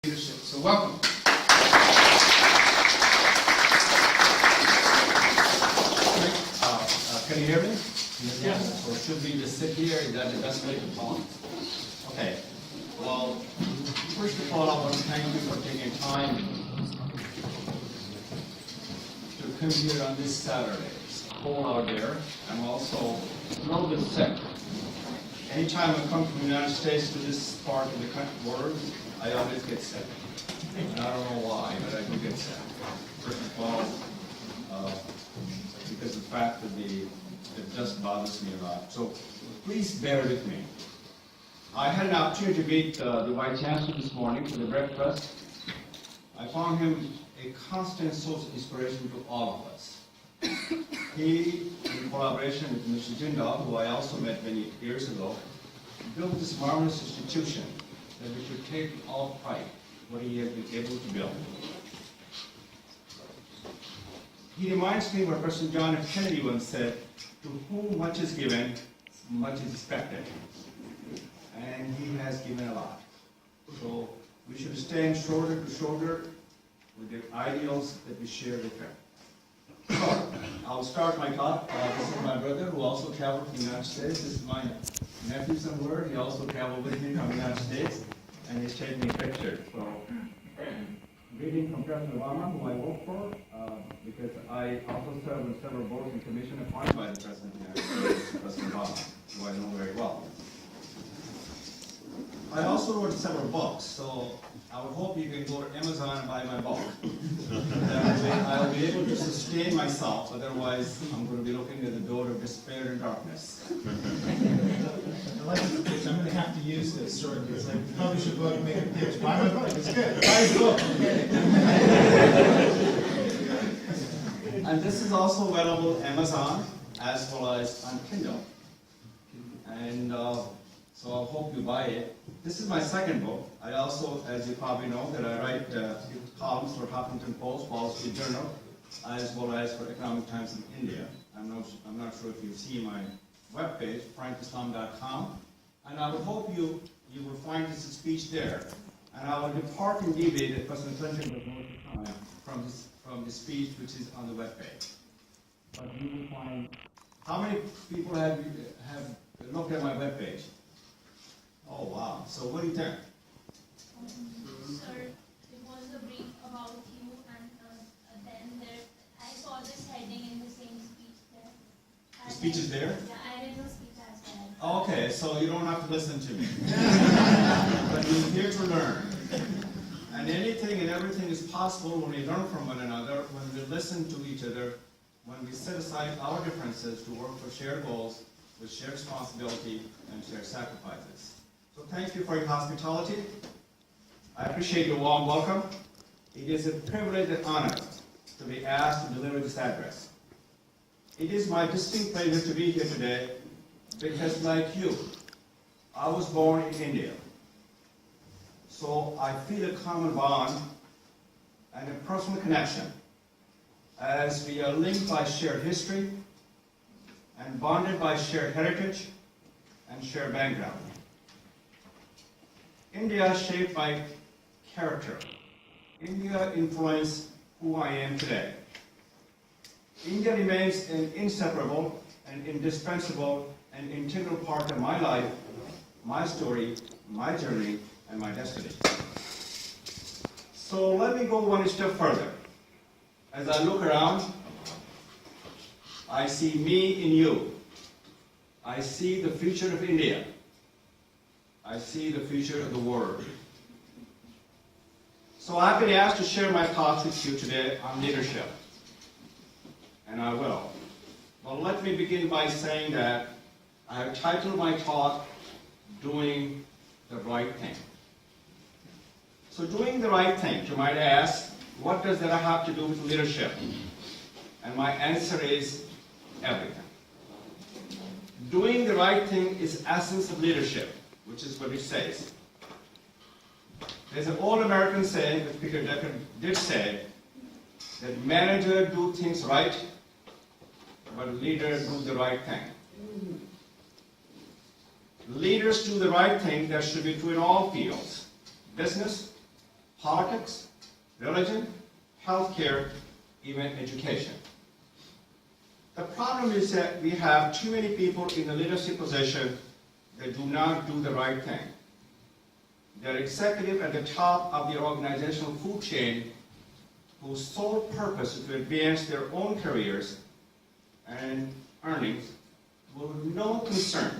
Leadership. So welcome. Can you hear me? Yes. Or should we just sit here? Is that the best way to talk? Okay. Well, first of all, I want to thank you for taking time to come here on this Saturday. It's cold out there. I'm also a little bit sick. Anytime I come from the United States to this part of the world, I always get sick. And I don't know why, but I do get sick. First of all, because of the fact that it just bothers me a lot. So please bear with me. I had an opportunity to meet the Vice Chancellor this morning for the breakfast. I found him a constant source of inspiration to all of us. He, in collaboration with Mr. Jindal, who I also met many years ago, built this marvelous institution that we should take all pride what he has been able to build. He reminds me of what President John F. Kennedy once said, to whom much is given, much is expected. And he has given a lot. So we should stand shoulder to shoulder with the ideals that we share with him. So, I'll start my talk. This is my brother who also traveled from the United States. This is my nephew somewhere. He also traveled with me from the United States. And he's taking a picture. So, greeting from President Obama, who I work for, because I also serve on several boards and commissions appointed by the President of the United States, President Obama, who I know very well. I also wrote several books, so I would hope you can go to Amazon and buy my book. That way I'll be able to sustain myself, otherwise I'm going to be looking at the door of despair and darkness. I like this pitch. I'm going to have to use this sort of. It's like publish a book, make a pitch. Buy my book. It's good. Buy his book. And this is also available on Amazon as well as on Kindle. And so I hope you buy it. This is my second book. I also, as you probably know, that I write columns for Huffington Post, Wall Street Journal, as well as for Economic Times in India. I'm not sure if you see my webpage, frankislam.com, and I would hope you will find this speech there. And I will depart in debate that President Clinton was going to comment from the speech which is on the webpage. But you will find, how many people have looked at my webpage? Oh wow, so what do you think? Sir, it was a brief about you, and then I saw this heading in the same speech there. The speech is there? Yeah, I read the speech as well. Okay, so you don't have to listen to me. But you're here to learn. And anything and everything is possible when we learn from one another, when we listen to each other, when we set aside our differences to work for shared goals with shared responsibility and shared sacrifices. So thank you for your hospitality. I appreciate your warm welcome. It is a privilege and honor to be asked to deliver this address. It is my distinct pleasure to be here today because, like you, I was born in India. So I feel a common bond and a personal connection as we are linked by shared history and bonded by shared heritage and shared background. India is shaped by character. India influenced who I am today. India remains an inseparable and indispensable and integral part of my life, my story, my journey, and my destiny. So let me go one step further. As I look around, I see me in you. I see the future of India. I see the future of the world. So I've been asked to share my thoughts with you today on leadership. And I will. Well, let me begin by saying that I have titled my talk, Doing the Right Thing. So doing the right thing, you might ask, what does that have to do with leadership? And my answer is everything. Doing the right thing is essence of leadership, which is what it says. There's an old American saying that Peter Decker did say, that managers do things right, but leaders do the right thing. Leaders do the right thing. That should be true in all fields. Business, politics, religion, healthcare, even education. The problem is that we have too many people in the leadership position that do not do the right thing. They're executive at the top of the organizational food chain whose sole purpose is to advance their own careers and earnings with no concern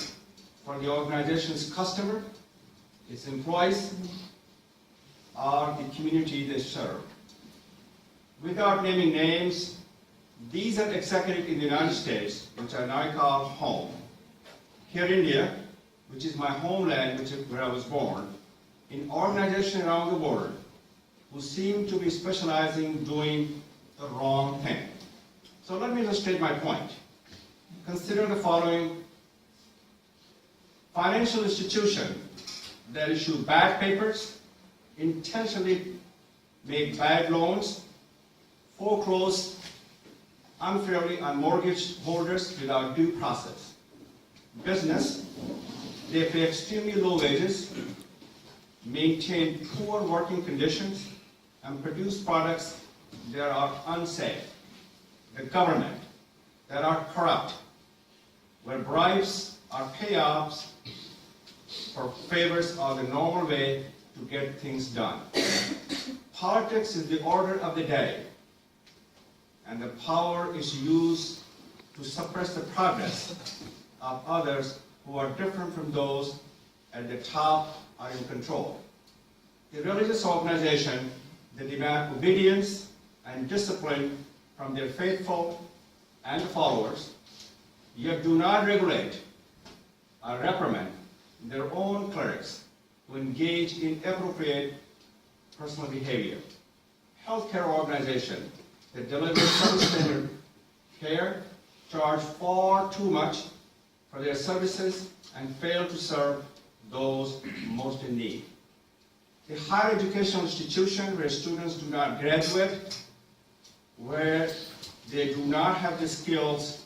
for the organization's customer, its employees, or the community they serve. Without naming names, these are executives in the United States, which I now call home. Here in India, which is my homeland, which is where I was born, in organizations around the world, who seem to be specializing doing the wrong thing. So let me illustrate my point. Consider the following. Financial institutions that issue bad papers, intentionally make bad loans, foreclose unfairly on mortgage holders without due process. Business, they pay extremely low wages, maintain poor working conditions, and produce products that are unsafe. The government, that are corrupt, where bribes or payoffs for favors are the normal way to get things done. Politics is the order of the day, and the power is used to suppress the progress of others who are different from those at the top or in control. The religious organization that demand obedience and discipline from their faithful and followers, yet do not regulate or reprimand their own clerics who engage in inappropriate personal behavior. Healthcare organizations that deliver substandard care charge far too much for their services and fail to serve those most in need. The higher educational institution where students do not graduate, where they do not have the skills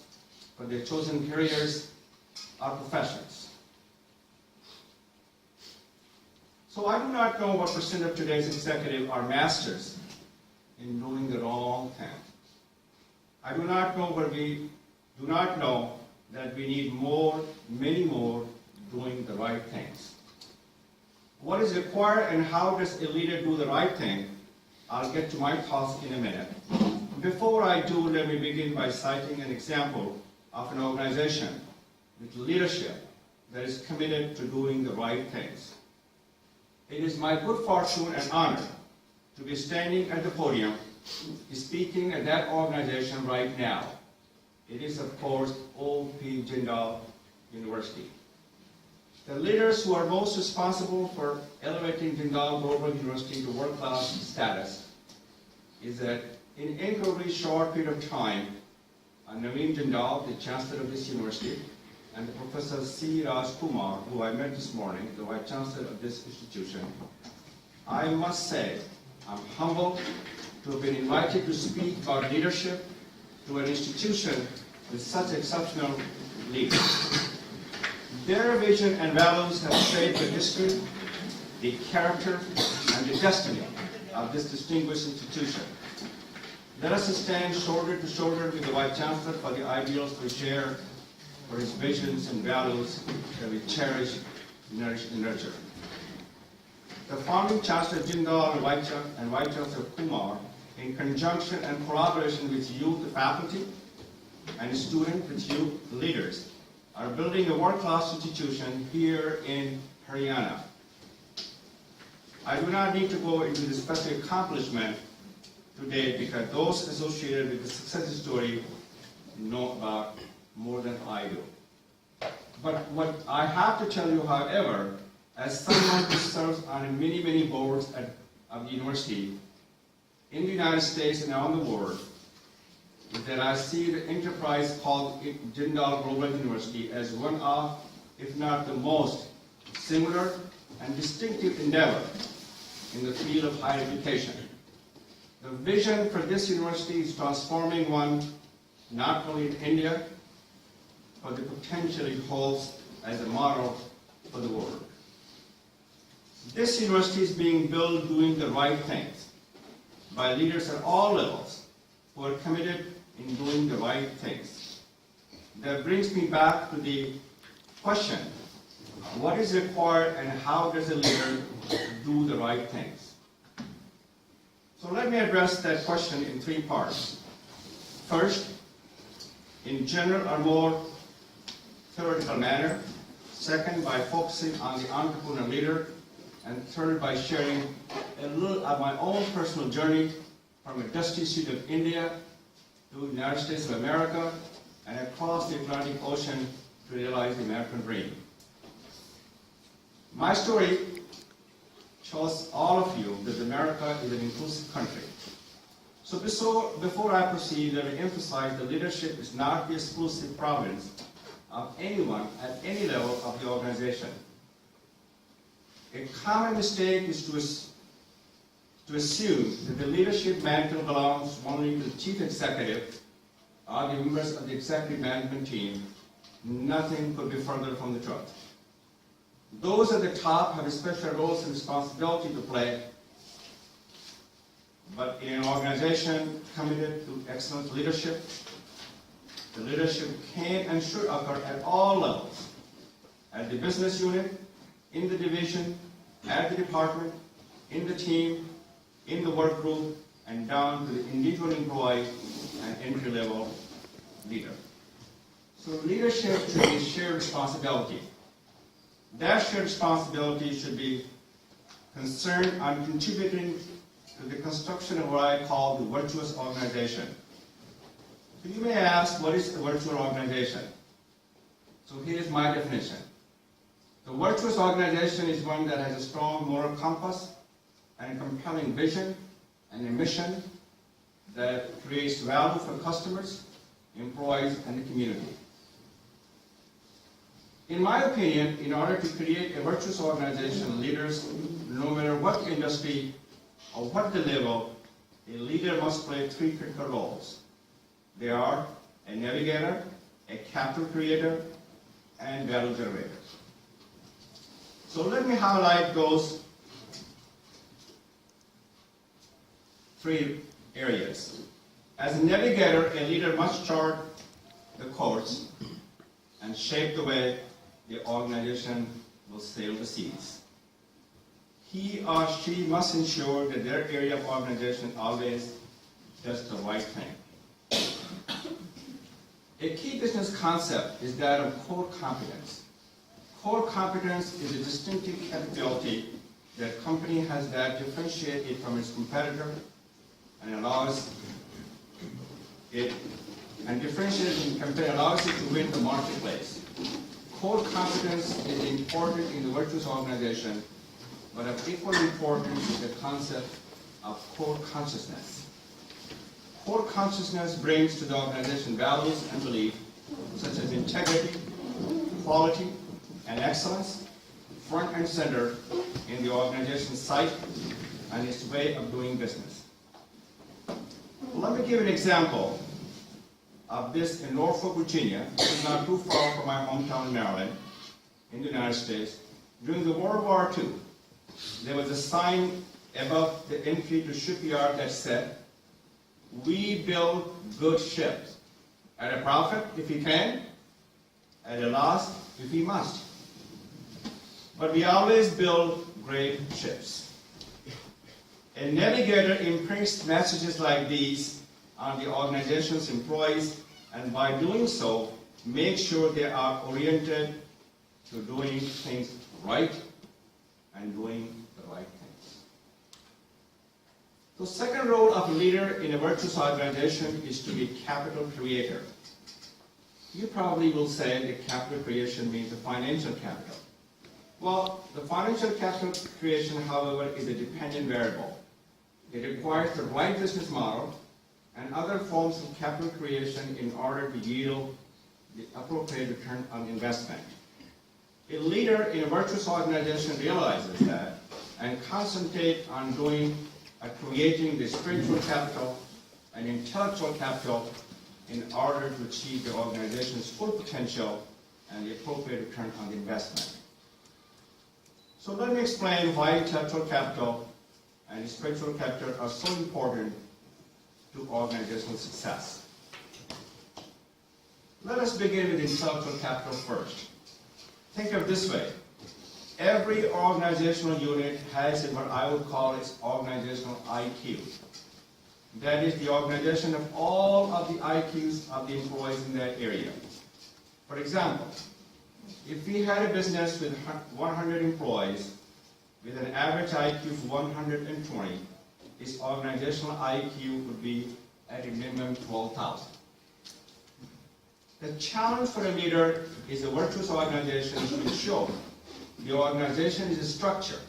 for their chosen careers or professions. So I do not know what percent of today's executives are masters in doing the wrong thing. I do not know where we do not know that we need more, many more, doing the right things. What is required and how does a leader do the right thing? I'll get to my thoughts in a minute. Before I do, let me begin by citing an example of an organization with leadership that is committed to doing the right things. It is my good fortune and honor to be standing at the podium speaking at that organization right now. It is, of course, O.P. Jindal University. The leaders who are most responsible for elevating Jindal Global University to world-class status is that in an incredibly short period of time, Naveen Jindal, the chancellor of this university, and Professor C. Raj Kumar, who I met this morning, the vice chancellor of this institution, I must say I'm humbled to have been invited to speak about leadership to an institution with such exceptional leaders. Their vision and values have shaped the history, the character, and the destiny of this distinguished institution. Let us stand shoulder to shoulder with the Vice Chancellor for the ideals we share, for his visions and values that we cherish, nourish, and nurture. The founding Chancellor Jindal and Vice Chancellor Kumar, in conjunction and collaboration with youth faculty and student with youth leaders, are building a world-class institution here in Haryana. I do not need to go into the specific accomplishment today because those associated with the success story know about more than I do. But what I have to tell you, however, as someone who serves on many, many boards of the university in the United States and around the world, is that I see the enterprise called Jindal Global University as one of, if not the most, similar and distinctive endeavor in the field of higher education. The vision for this university is transforming one not only in India, but the potential it holds as a model for the world. This university is being built doing the right things by leaders at all levels who are committed in doing the right things. That brings me back to the question, what is required and how does a leader do the right things? So let me address that question in three parts. First, in general or more theoretical manner. Second, by focusing on the entrepreneur leader. And third, by sharing a little of my own personal journey from a dusty street of India to the United States of America and across the Atlantic Ocean to realize the American dream. My story shows all of you that America is an inclusive country. So before I proceed, let me emphasize that leadership is not the exclusive province of anyone at any level of the organization. A common mistake is to assume that the leadership mantle belongs only to the chief executive or the members of the executive management team. Nothing could be further from the truth. Those at the top have special roles and responsibility to play, but in an organization committed to excellent leadership, the leadership can and should occur at all levels, at the business unit, in the division, at the department, in the team, in the work group, and down to the individual employee and entry-level leader. So leadership should be a shared responsibility. That shared responsibility should be concerned on contributing to the construction of what I call the virtuous organization. So you may ask, what is a virtuous organization? So here's my definition. The virtuous organization is one that has a strong moral compass and a compelling vision and a mission that creates value for customers, employees, and the community. In my opinion, in order to create a virtuous organization, leaders, no matter what industry or what the level, a leader must play three critical roles. They are a navigator, a capital creator, and value generator. So let me highlight those three areas. As a navigator, a leader must chart the course and shape the way the organization will sail the seas. He or she must ensure that their area of organization always does the right thing. A key business concept is that of core competence. Core competence is a distinctive capability that a company has that differentiates it from its competitor and allows it to win the marketplace. Core competence is important in the virtuous organization, but of equal importance is the concept of core consciousness. Core consciousness brings to the organization values and beliefs such as integrity, quality, and excellence, front and center in the organization's sight and its way of doing business. Let me give an example of this in Norfolk, Virginia, which is not too far from my hometown, Maryland, in the United States. During the World War II, there was a sign above the entry to shipyard that said, "We build good ships, at a profit if we can, at a loss if we must. But we always build great ships." A navigator imprints messages like these on the organization's employees, and by doing so, make sure they are oriented to doing things right and doing the right things. The second role of a leader in a virtuous organization is to be capital creator. You probably will say that capital creation means the financial capital. Well, the financial capital creation, however, is a dependent variable. It requires the right business model and other forms of capital creation in order to yield the appropriate return on investment. A leader in a virtuous organization realizes that and concentrates on creating the spiritual capital and intellectual capital in order to achieve the organization's full potential and the appropriate return on the investment. So let me explain why intellectual capital and spiritual capital are so important to organizational success. Let us begin with intellectual capital first. Think of it this way. Every organizational unit has what I would call its organizational IQ. That is the organization of all of the IQs of the employees in that area. For example, if we had a business with 100 employees with an average IQ of 120, its organizational IQ would be at a minimum 12,000. The challenge for a leader is a virtuous organization to ensure the organization is structured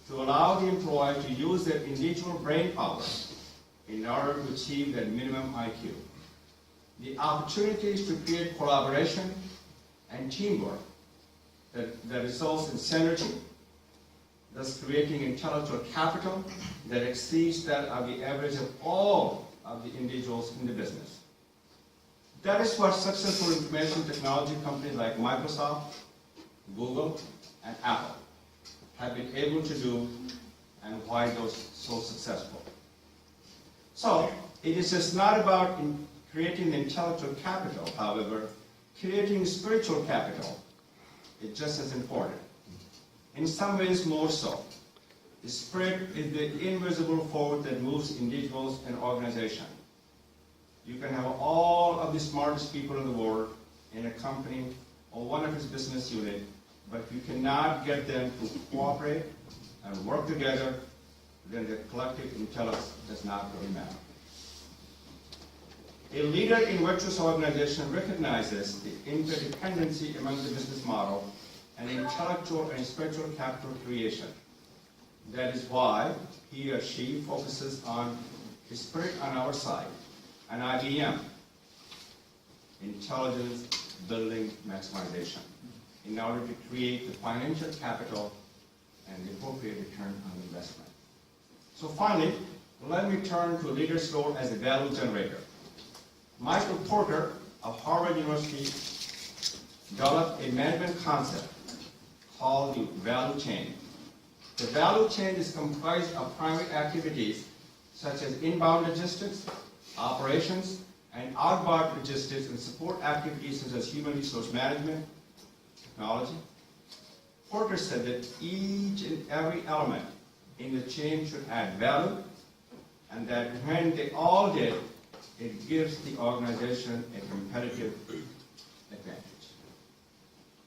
to allow the employee to use their individual brain power in order to achieve that minimum IQ. The opportunities to create collaboration and teamwork that results in synergy, thus creating intellectual capital that exceeds that of the average of all of the individuals in the business. That is what successful information technology companies like Microsoft, Google, and Apple have been able to do, and why those so successful. So, it is just not about creating intellectual capital, however, creating spiritual capital is just as important. In some ways more so. The spirit is the invisible force that moves individuals and organizations. You can have all of the smartest people in the world in a company or one of its business unit, but you cannot get them to cooperate and work together, then the collective intelligence does not really matter. A leader in virtuous organization recognizes the interdependency among the business model and intellectual and spiritual capital creation. That is why he or she focuses on the spirit on our side, and IBM, intelligence building maximization, in order to create the financial capital and the appropriate return on investment. So finally, let me turn to a leader's role as a value generator. Michael Porter of Harvard University developed a management concept called the value chain. The value chain is comprised of primary activities such as inbound logistics, operations, and outbound logistics and support activities such as human resource management, technology. Porter said that each and every element in the chain should add value, and that when they all did, it gives the organization a competitive advantage.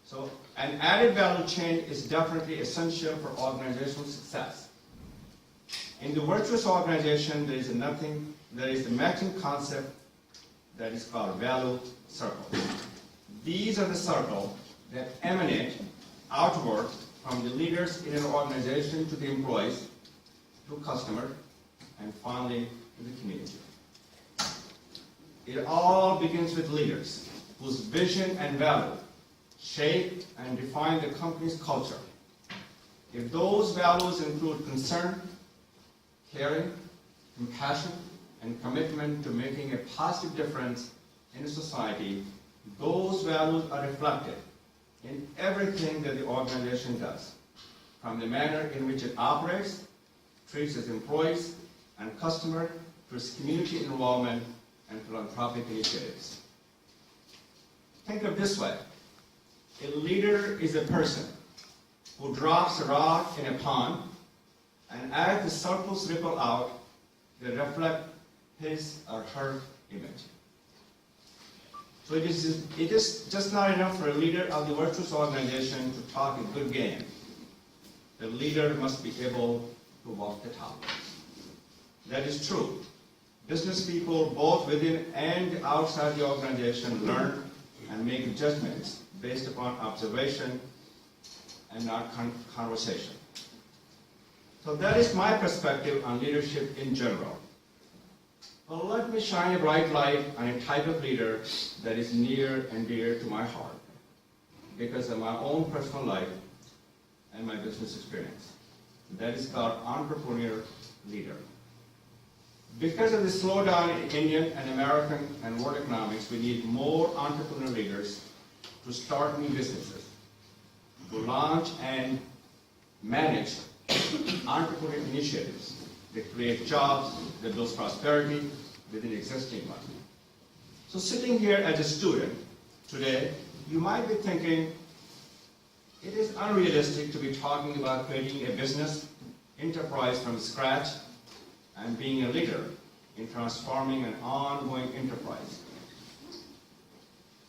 So an added value chain is definitely essential for organizational success. In the virtuous organization, there is the matching concept that is called value circles. These are the circles that emanate outward from the leaders in an organization to the employees, to customers, and finally to the community. It all begins with leaders whose vision and value shape and define the company's culture. If those values include concern, caring, compassion, and commitment to making a positive difference in society, those values are reflected in everything that the organization does, from the manner in which it operates, treats its employees and customers, to its community involvement and philanthropic initiatives. Think of it this way. A leader is a person who drops a rock in a pond, and as the circles ripple out, they reflect his or her image. So it is just not enough for a leader of the virtuous organization to talk a good game. The leader must be able to walk the talk. That is true. Business people, both within and outside the organization, learn and make judgments based upon observation and not conversation. So that is my perspective on leadership in general. Well, let me shine a bright light on a type of leader that is near and dear to my heart because of my own personal life and my business experience. That is called entrepreneur leader. Because of the slowdown in Indian and American and world economics, we need more entrepreneur leaders to start new businesses, to launch and manage entrepreneurial initiatives that create jobs, that build prosperity within existing ones. So sitting here as a student today, you might be thinking, it is unrealistic to be talking about creating a business enterprise from scratch and being a leader in transforming an ongoing enterprise.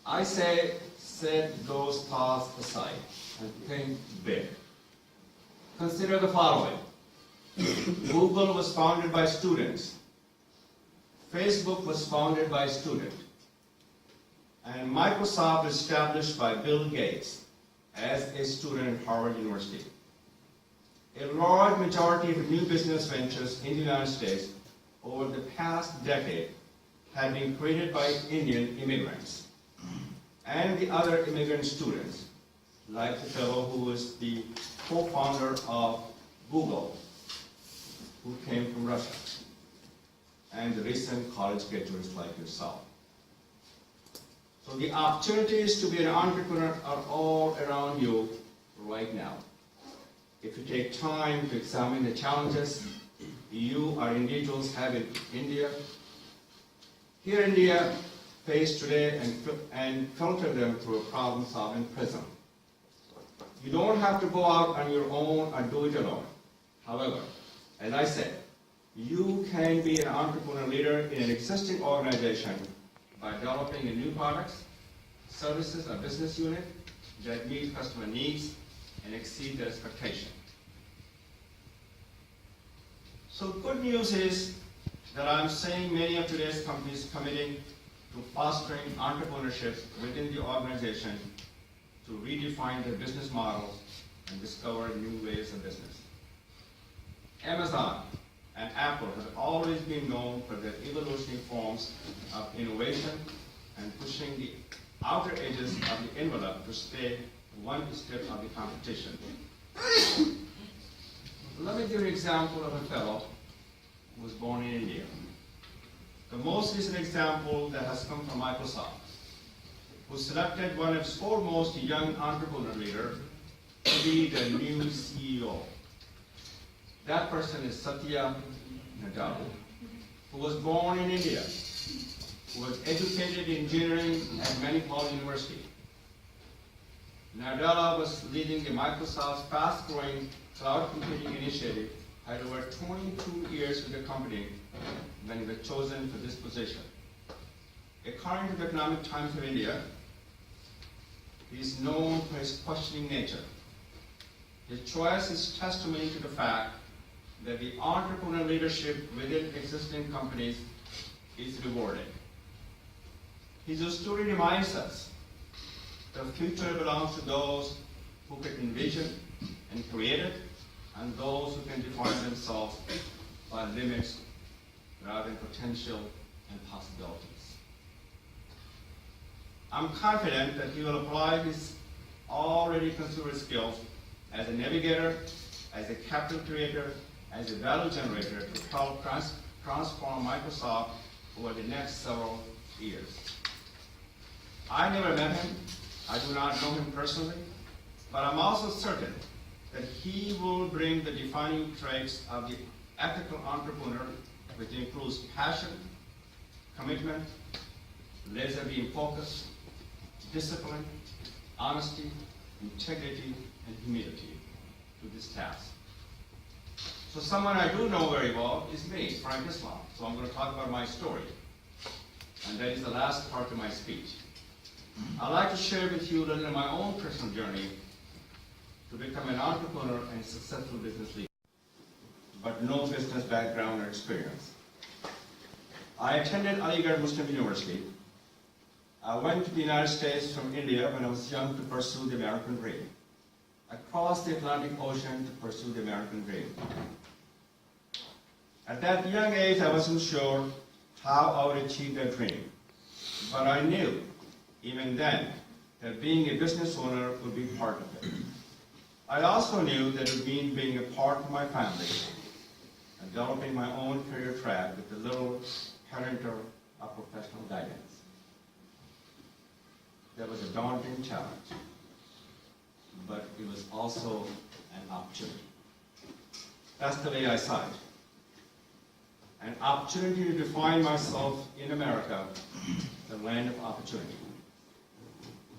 I say, set those thoughts aside and think big. Consider the following. Google was founded by students. Facebook was founded by a student. And Microsoft was established by Bill Gates as a student at Harvard University. A large majority of new business ventures in the United States over the past decade have been created by Indian immigrants and the other immigrant students, like the fellow who was the co-founder of Google, who came from Russia, and the recent college graduates like yourself. So the opportunities to be an entrepreneur are all around you right now. If you take time to examine the challenges you or individuals have in India, here in India, face today and filter them through a problem-solving prism. You don't have to go out on your own or do it alone. However, as I said, you can be an entrepreneur leader in an existing organization by developing a new products, services, or business unit that meet customer needs and exceed their expectation. So good news is that I'm seeing many of today's companies committing to fostering entrepreneurship within the organization to redefine their business models and discover new ways of business. Amazon and Apple have always been known for their evolutionary forms of innovation and pushing the outer edges of the envelope to stay one step of the competition. Let me give you an example of a fellow who was born in India. The most recent example that has come from Microsoft, who selected one of its foremost young entrepreneur leaders to be the new CEO. That person is Satya Nadella, who was born in India, who was educated in engineering at Manipal University. Nadella was leading the Microsoft's fast-growing cloud computing initiative, had over 22 years with the company when he was chosen for this position. According to the Economic Times of India, he is known for his questioning nature. His choice is testimony to the fact that the entrepreneurial leadership within existing companies is rewarded. His story reminds us the future belongs to those who can envision and create it, and those who can define themselves by limits rather than potential and possibilities. I'm confident that he will apply his already considered skills as a navigator, as a capital creator, as a value generator to help transform Microsoft over the next several years. I never met him, I do not know him personally, but I'm also certain that he will bring the defining traits of the ethical entrepreneur, which includes passion, commitment, laser-beam focus, discipline, honesty, integrity, and humility to this task. So someone I do know very well is me, Frank Islam. So I'm going to talk about my story. And that is the last part of my speech. I'd like to share with you a little of my own personal journey to become an entrepreneur and successful business leader, but no business background or experience. I attended Aligarh Muslim University. I went to the United States from India when I was young to pursue the American dream. I crossed the Atlantic Ocean to pursue the American dream. At that young age, I wasn't sure how I would achieve that dream. But I knew, even then, that being a business owner would be part of it. I also knew that it would mean being a part of my family and developing my own career track with a little parental or professional guidance. That was a daunting challenge. but it was also an opportunity. That's the way I saw it. An opportunity to define myself in America, the land of opportunity.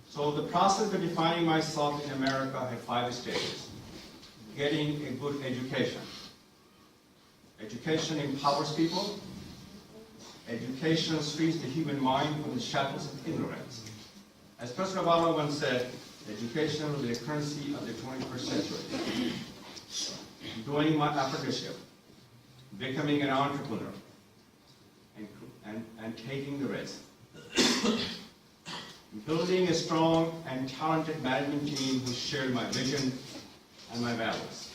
So the process of defining myself in America had 5 stages. Getting a good education. Education empowers people. Education frees the human mind from the shackles of ignorance. As President Obama once said, education will be the currency of the 21st century. Doing my apprenticeship, becoming an entrepreneur, and taking the risk. Building a strong and talented management team who shared my vision and my values,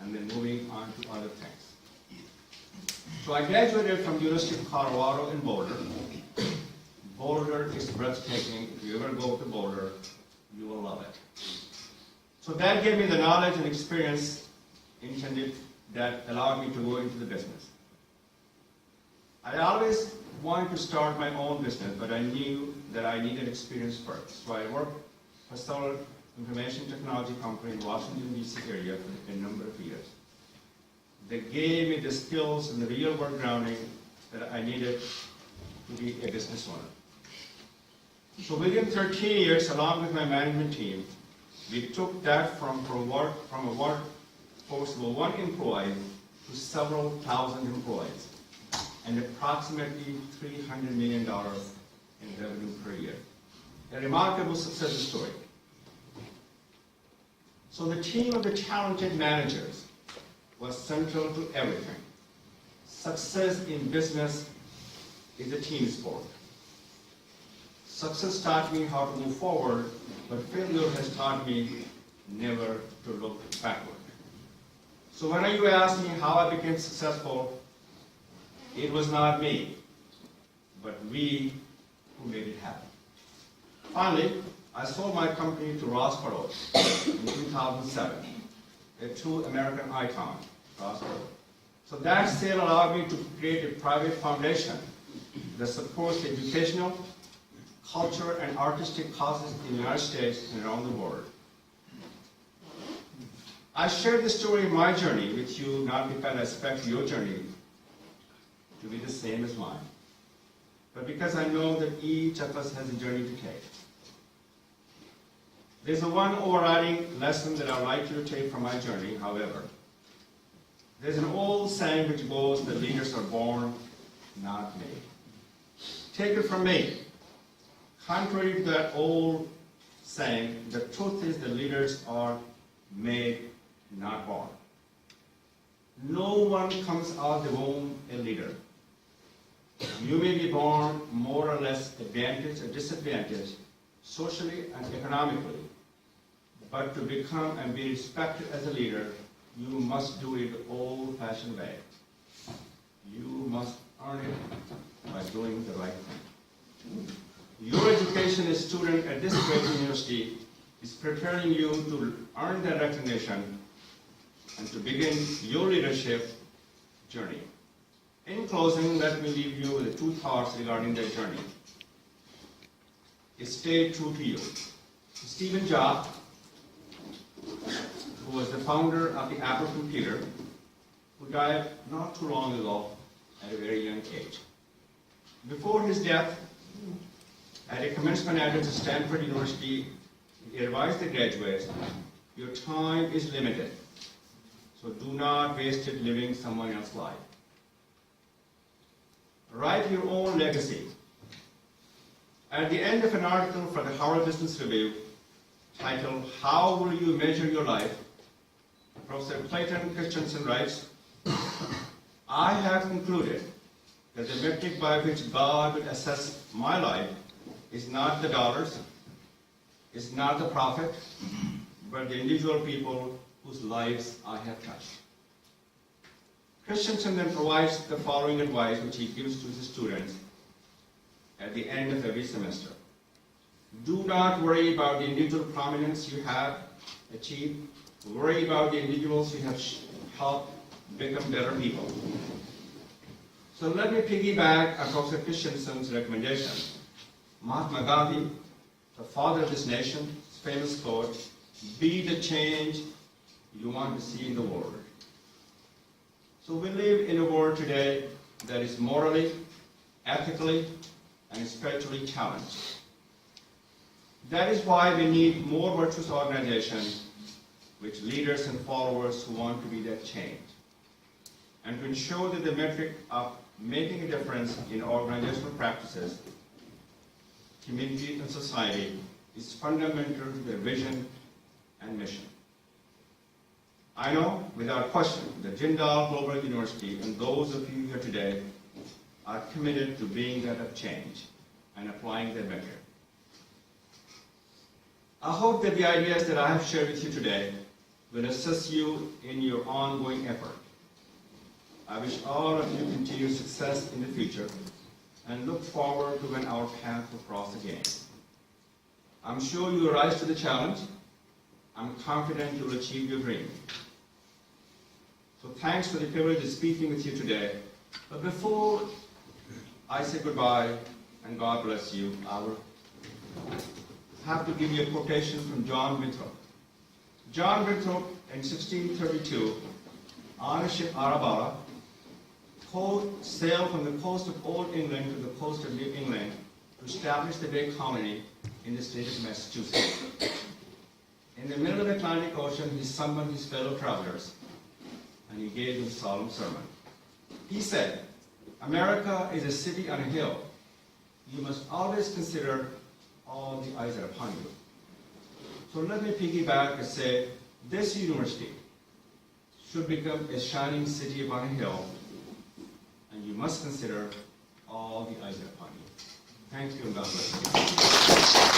and then moving on to other things. So I graduated from University of Colorado in Boulder. Boulder is breathtaking. If you ever go to Boulder, you will love it. So that gave me the knowledge and experience intended that allowed me to go into the business. I always wanted to start my own business, but I knew that I needed experience first. So I worked for several information technology company in Washington, D.C. area for a number of years. They gave me the skills and the real world grounding that I needed to be a business owner. So within 13 years, along with my management team, we took that from a workforce of 1 employee to several thousand employees, and approximately $300 million in revenue per year. A remarkable success story. So the team of the talented managers was central to everything. Success in business is a team sport. Success taught me how to move forward, but failure has taught me never to look backward. So when you ask me how I became successful, it was not me, but we who made it happen. Finally, I sold my company to Ross Perot in 2007, a true American icon, Ross Perot. So that sale allowed me to create a private foundation that supports educational, cultural, and artistic causes in the United States and around the world. I share the story of my journey with you not because I expect your journey to be the same as mine, but because I know that each of us has a journey to take. There's a one overriding lesson that I'd like you to take from my journey, however. There's an old saying which goes that leaders are born, not made. Take it from me. Contrary to that old saying, the truth is that leaders are made, not born. No one comes out of the womb a leader. You may be born more or less advantaged or disadvantaged, socially and economically, but to become and be respected as a leader, you must do it the old-fashioned way. You must earn it by doing the right thing. Your education as a student at this great university is preparing you to earn that recognition and to begin your leadership journey. In closing, let me leave you with 2 thoughts regarding that journey. Stay true to you. Stephen Jobs, who was the founder of the Apple computer, who died not too long ago at a very young age. Before his death, at a commencement address at Stanford University, he advised the graduates, your time is limited, so do not waste it living someone else's life. Write your own legacy. At the end of an article for the Harvard Business Review, titled, How Will You Measure Your Life?, Professor Clayton Christensen writes, I have concluded that the metric by which God will assess my life is not the dollars, is not the profit, but the individual people whose lives I have touched. Christensen then provides the following advice which he gives to his students at the end of every semester. Do not worry about the individual prominence you have achieved. Worry about the individuals you have helped become better people. So let me piggyback on Professor Christensen's recommendation. Mahatma Gandhi, the father of this nation, his famous quote, Be the change you want to see in the world. So we live in a world today that is morally, ethically, and spiritually challenged. That is why we need more virtuous organizations with leaders and followers who want to be that change. And to ensure that the metric of making a difference in organizational practices, community, and society is fundamental to their vision and mission. I know, without question, that Jindal Global University and those of you here today are committed to being that of change and applying that metric. I hope that the ideas that I have shared with you today will assist you in your ongoing effort. I wish all of you continued success in the future and look forward to when our paths will cross again. I'm sure you will rise to the challenge. I'm confident you will achieve your dream. So thanks for the privilege of speaking with you today. But before I say goodbye and God bless you, I will have to give you a quotation from John Winthrop. John Winthrop, in 1632, on a ship Arabella, sailed from the coast of Old England to the coast of New England to establish the Bay Colony in the state of Massachusetts. In the middle of the Atlantic Ocean, he summoned his fellow travelers, and he gave them a solemn sermon. He said, "America is a city on a hill. You must always consider all the eyes are upon you." So let me piggyback and say, this university should become a shining city upon a hill, and you must consider all the eyes are upon you. Thank you, and God bless you.